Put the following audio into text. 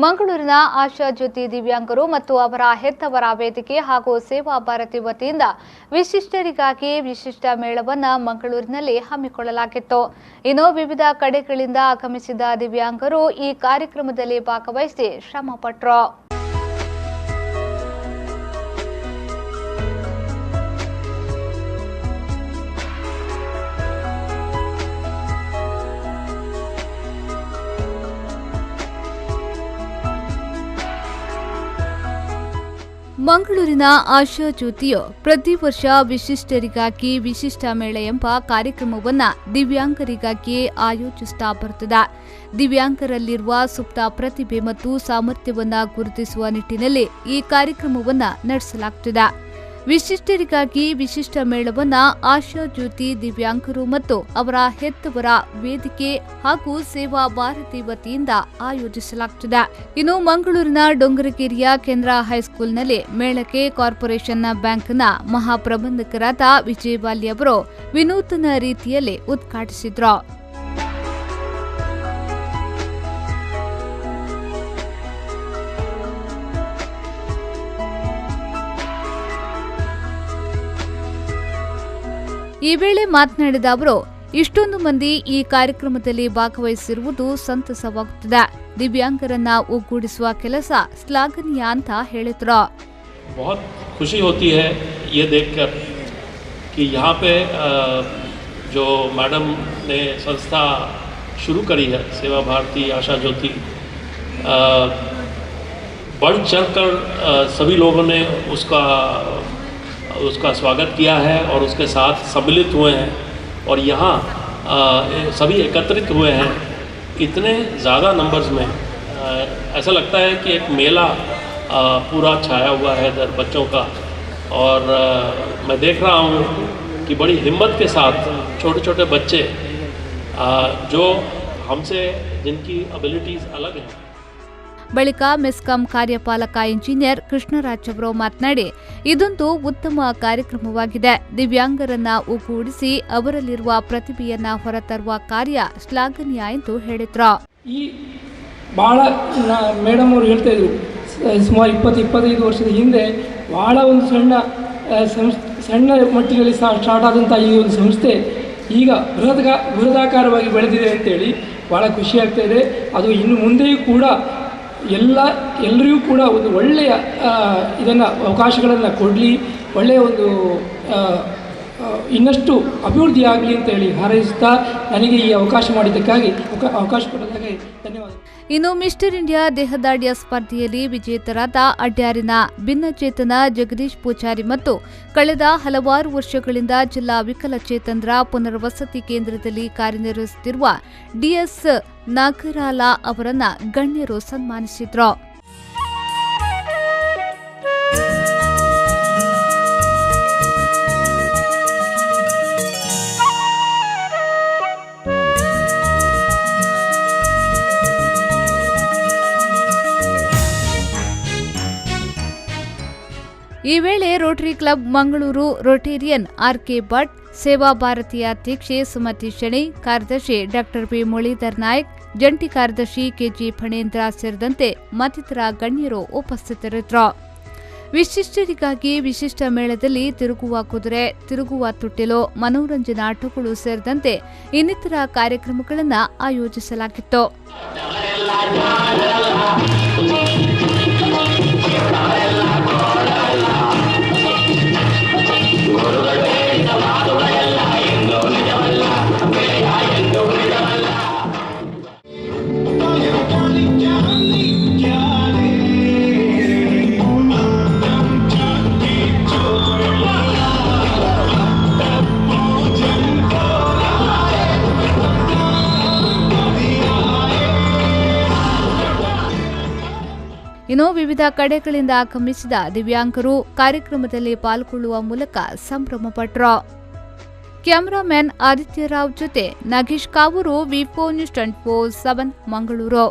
ಮಂಗಳೂರಿನ ಆಶಾ ಜ್ಯೋತಿ ದಿವ್ಯಾಂಗರು ಮತ್ತು ಅವರ ಹೆತ್ತವರ ವೇದಿಕೆ ಹಾಗೂ ಸೇವಾ ಭಾರತಿ ವತಿಯಿಂದ ವಿಶಿಷ್ಟರಿಗಾಗಿ ವಿಶಿಷ್ಟ ಮೇಳವನ್ನು ಮಂಗಳೂರಿನಲ್ಲಿ ಹಮ್ಮಿಕೊಳ್ಳಲಾಗಿತ್ತು. ಇನ್ನು ವಿವಿಧ ಕಡೆಗಳಿಂದ ಆಗಮಿಸಿದ ದಿವ್ಯಾಂಗರು ಈ ಕಾರ್ಯಕ್ರಮದಲ್ಲಿ ಭಾಗವಹಿಸಿ ಶ್ರಮಪಟ್ಟರು. ಮಂಗಳೂರಿನ ಆಶಾ ಜ್ಯೋತಿಯು ಪ್ರತಿ ವರ್ಷ ವಿಶಿಷ್ಟರಿಗಾಗಿ ವಿಶಿಷ್ಟ ಮೇಳ ಎಂಬ ಕಾರ್ಯಕ್ರಮವನ್ನು ದಿವ್ಯಾಂಗರಿಗಾಗಿಯೇ ಆಯೋಜಿಸುತ್ತಾ ಬರುತ್ತದೆ. ದಿವ್ಯಾಂಗರಲ್ಲಿರುವ ಸುಪ್ತ ಪ್ರತಿಭೆ ಮತ್ತು ಸಾಮರ್ಥ್ಯವನ್ನು ಗುರುತಿಸುವ ನಿಟ್ಟಿನಲ್ಲಿ ಈ ಕಾರ್ಯಕ್ರಮವನ್ನು ನಡೆಸಲಾಗುತ್ತಿದೆ. ವಿಶಿಷ್ಟರಿಗಾಗಿ ವಿಶಿಷ್ಟ ಮೇಳವನ್ನು ಆಶಾ ಜ್ಯೋತಿ ದಿವ್ಯಾಂಗರು ಮತ್ತು ಅವರ ಹೆತ್ತವರ ವೇದಿಕೆ ಹಾಗೂ ಸೇವಾ ಭಾರತಿ ವತಿಯಿಂದ ಆಯೋಜಿಸಲಾಗುತ್ತಿದೆ. ಇನ್ನು ಮಂಗಳೂರಿನ ಡೊಂಗರಗಿರಿಯ ಕೇಂದ್ರ ಹೈಸ್ಕೂಲ್ನಲ್ಲಿ ಮೇಳಕ್ಕೆ ಕಾರ್ಪೊರೇಷನ್ ಬ್ಯಾಂಕ್ನ ಮಹಾಪ್ರಬಂಧಕರಾದ ವಿಜಯವಾಲಿ ಅವರು ವಿನೂತನ ರೀತಿಯಲ್ಲಿ ಉದ್ಘಾಟಿಸಿದರು. ಈ ವೇಳೆ ಮಾತನಾಡಿದ ಅವರು, ಇಷ್ಟೊಂದು ಮಂದಿ ಈ ಕಾರ್ಯಕ್ರಮದಲ್ಲಿ ಭಾಗವಹಿಸಿರುವುದು ಸಂತಸವಾಗುತ್ತದೆ. ದಿವ್ಯಾಂಗರನ್ನ ಒಗ್ಗೂಡಿಸುವ ಕೆಲಸ ಶ್ಲಾಘನೀಯ ಅಂತ ಹೇಳಿದ್ರು. बहुत खुशी होती है ये देखकर कि यहाँ पे जो मैडम ने संस्था शुरू करी है सेवा भारती आशा ज्योति, बढ़ चढ़कर सभी लोगों ने उसका स्वागत किया है और उसके साथ सम्मिलित हुए हैं और यहाँ सभी एकत्रित हुए हैं इतने ज़्यादा नंबर्स में। ऐसा लगता है कि एक मेला पूरा छाया हुआ है इधर बच्चों का और मैं देख रहा हूँ कि बड़ी हिम्मत के साथ छोटे छोटे बच्चे जो हमसे जिनकी एबिलिटीज़ अलग हैं. ಬಳಿಕ ಮೆಸ್ಕಾಂ ಕಾರ್ಯಪಾಲಕ ಇಂಜಿನಿಯರ್ ಕೃಷ್ಣರಾಜ್ ಅವರು ಮಾತನಾಡಿ, ಇದೊಂದು ಉತ್ತಮ ಕಾರ್ಯಕ್ರಮವಾಗಿದೆ. ದಿವ್ಯಾಂಗರನ್ನ ಒಗ್ಗೂಡಿಸಿ ಅವರಲ್ಲಿರುವ ಪ್ರತಿಭೆಯನ್ನ ಹೊರತರುವ ಕಾರ್ಯ ಶ್ಲಾಘನೀಯ ಎಂದು ಹೇಳಿದ್ರು. ಈ ಬಹಳ ಮೇಡಮ್ ಅವರು ಹೇಳ್ತಾ ಇದ್ರು, ಸುಮಾರು 20-25 ವರ್ಷದ ಹಿಂದೆ ಬಹಳ ಒಂದು ಸಣ್ಣ ಮಟ್ಟಿನಲ್ಲಿ ಸ್ಟಾರ್ಟ್ ಆದಂಥ ಈ ಒಂದು ಸಂಸ್ಥೆ ಈಗ ಬೃಹದಾಕಾರವಾಗಿ ಬೆಳೆದಿದೆ ಅಂತೇಳಿ ಭಾಳ ಖುಷಿಯಾಗ್ತಾ ಇದೆ. ಅದು ಇನ್ನು ಮುಂದೆಯೂ ಕೂಡ ಎಲ್ಲರಿಗೂ ಕೂಡ ಒಂದು ಒಳ್ಳೆಯ ಇದನ್ನು ಅವಕಾಶಗಳನ್ನು ಕೊಡಲಿ, ಒಳ್ಳೆಯ ಒಂದು ಇನ್ನಷ್ಟು ಅಭಿವೃದ್ಧಿ ಆಗಲಿ ಅಂತೇಳಿ ಹಾರೈಸುತ್ತಾ ನನಗೆ ಈ ಅವಕಾಶ ಮಾಡಿದ್ದಕ್ಕಾಗಿ ಅವಕಾಶ ಕೊಡೋದಾಗಿ ಧನ್ಯವಾದ. ಇನ್ನು ಮಿಸ್ಟರ್ ಇಂಡಿಯಾ ದೇಹದಾಡಿಯ ಸ್ಪರ್ಧೆಯಲ್ಲಿ ವಿಜೇತರಾದ ಅಡ್ಯಾರಿನ ಭಿನ್ನಚೇತನ ಜಗದೀಶ್ ಪೂಜಾರಿ ಮತ್ತು ಕಳೆದ ಹಲವಾರು ವರ್ಷಗಳಿಂದ ಜಿಲ್ಲಾ ವಿಕಲಚೇತನರ ಪುನರ್ವಸತಿ ಕೇಂದ್ರದಲ್ಲಿ ಕಾರ್ಯನಿರ್ವಹಿಸುತ್ತಿರುವ ಡಿಎಸ್ ನಾಗರಾಲ ಅವರನ್ನ ಗಣ್ಯರು ಸನ್ಮಾನಿಸಿದ್ರು. ಈ ವೇಳೆ Rotary club Mangaluru Rotarian RK. Bhat, ಸೇವಾ ಭಾರತೀಯ ಅಧ್ಯಕ್ಷೆ ಸುಮತಿ ಶೆಣೈ, ಕಾರ್ಯದರ್ಶಿ ಡಾಕ್ಟರ್ ಪಿ ಮುರಳೀಧರ್ ನಾಯ್ಕ್, ಜಂಟಿ ಕಾರ್ಯದರ್ಶಿ ಕೆಜಿ ಫಣೇಂದ್ರ ಸೇರಿದಂತೆ ಮತ್ತಿತರ ಗಣ್ಯರು ಉಪಸ್ಥಿತರಿದ್ದರು. ವಿಶಿಷ್ಟರಿಗಾಗಿ ವಿಶಿಷ್ಟ ಮೇಳದಲ್ಲಿ ತಿರುಗುವ ಕುದುರೆ, ತಿರುಗುವ ತೊಟ್ಟಿಲು, ಮನೋರಂಜನಾ ಆಟಗಳು ಸೇರಿದಂತೆ ಇನ್ನಿತರ ಕಾರ್ಯಕ್ರಮಗಳನ್ನು ಆಯೋಜಿಸಲಾಗಿತ್ತು. ಇನ್ನು ವಿವಿಧ ಕಡೆಗಳಿಂದ ಆಗಮಿಸಿದ ದಿವ್ಯಾಂಗರು ಕಾರ್ಯಕ್ರಮದಲ್ಲಿ ಪಾಲ್ಗೊಳ್ಳುವ ಮೂಲಕ ಸಂಭ್ರಮಪಟ್ಟರು. ಕ್ಯಾಮರಾಮನ್ ಆದಿತ್ಯರಾವ್ ಜೊತೆ ನಾಗೇಶ್ ಕಾವೂರು, ವಿ4 ನ್ಯೂಸ್ 24/7 ಮಂಗಳೂರು.